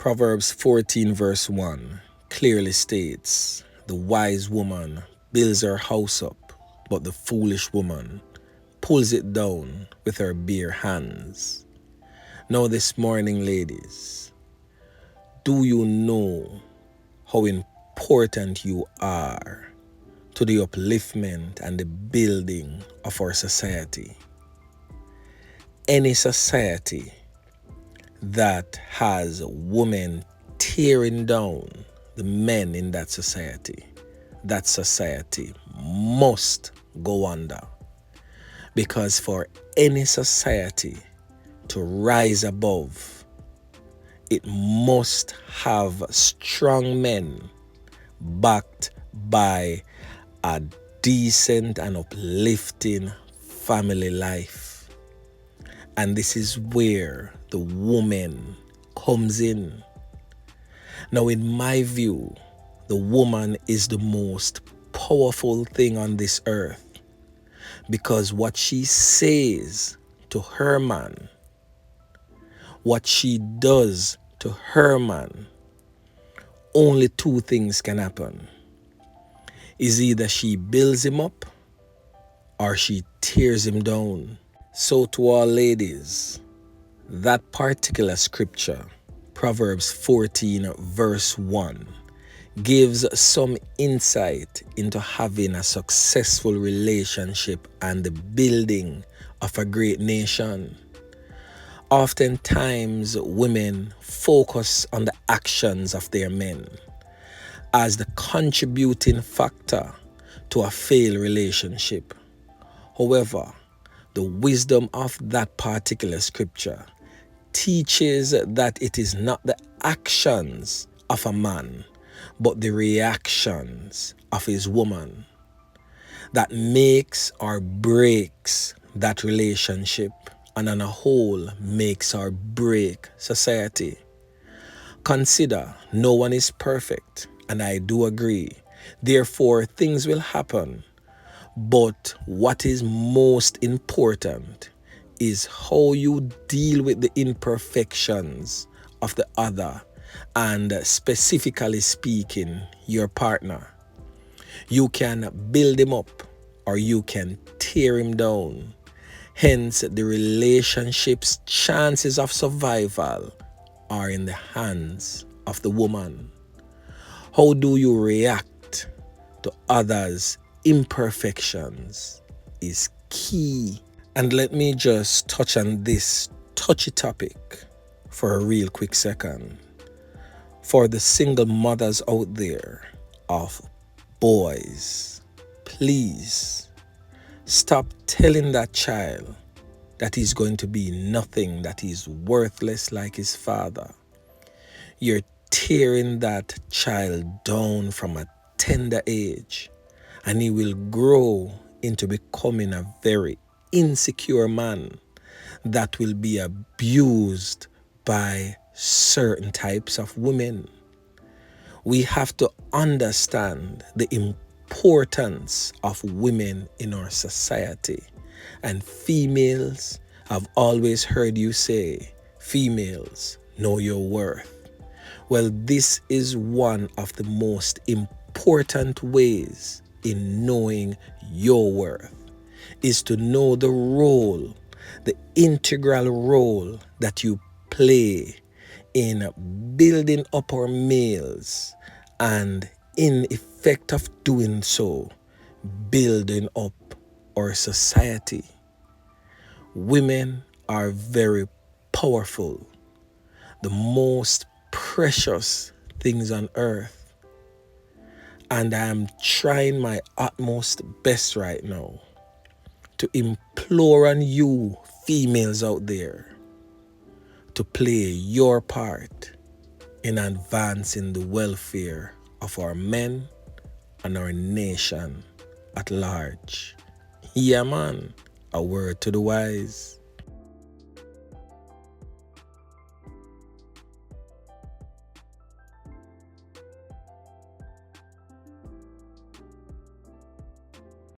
Proverbs 14 verse 1 clearly states, "The wise woman builds her house up, but the foolish woman pulls it down with her bare hands." Now this morning, ladies, do you know how important you are to the upliftment and the building of our society? Any society that has women tearing down the men in that society must go under. Because for any society to rise above, it must have strong men backed by a decent and uplifting family life. And this is where the woman comes in. Now, in my view, the woman is the most powerful thing on this earth, because what she says to her man, what she does to her man, only two things can happen. Is either she builds him up or she tears him down. So to all ladies, that particular scripture, Proverbs 14 verse 1, gives some insight into having a successful relationship and the building of a great nation. Oftentimes, women focus on the actions of their men as the contributing factor to a failed relationship. However, the wisdom of that particular scripture teaches that it is not the actions of a man, but the reactions of his woman that makes or breaks that relationship, and on a whole makes or break society. Consider, no one is perfect, and I do agree. Therefore, things will happen. But what is most important is how you deal with the imperfections of the other, and specifically speaking, your partner. You can build him up or you can tear him down. Hence, the relationship's chances of survival are in the hands of the woman. How do you react to others' imperfections is key. And let me just touch on this touchy topic for a real quick second. For the single mothers out there of boys, please stop telling that child that he's going to be nothing, that he's worthless like his father. You're tearing that child down from a tender age, and he will grow into becoming a very insecure man that will be abused by certain types of women. We have to understand the importance of women in our society. And females, I've always heard you say, females, know your worth. Well, this is one of the most important ways in knowing your worth, is to know the role, the integral role that you play in building up our males, and in effect of doing so, building up our society. Women are very powerful, the most precious things on earth. And I am trying my utmost best right now to implore on you females out there to play your part in advancing the welfare of our men and our nation at large. Yeah, man, a word to the wise.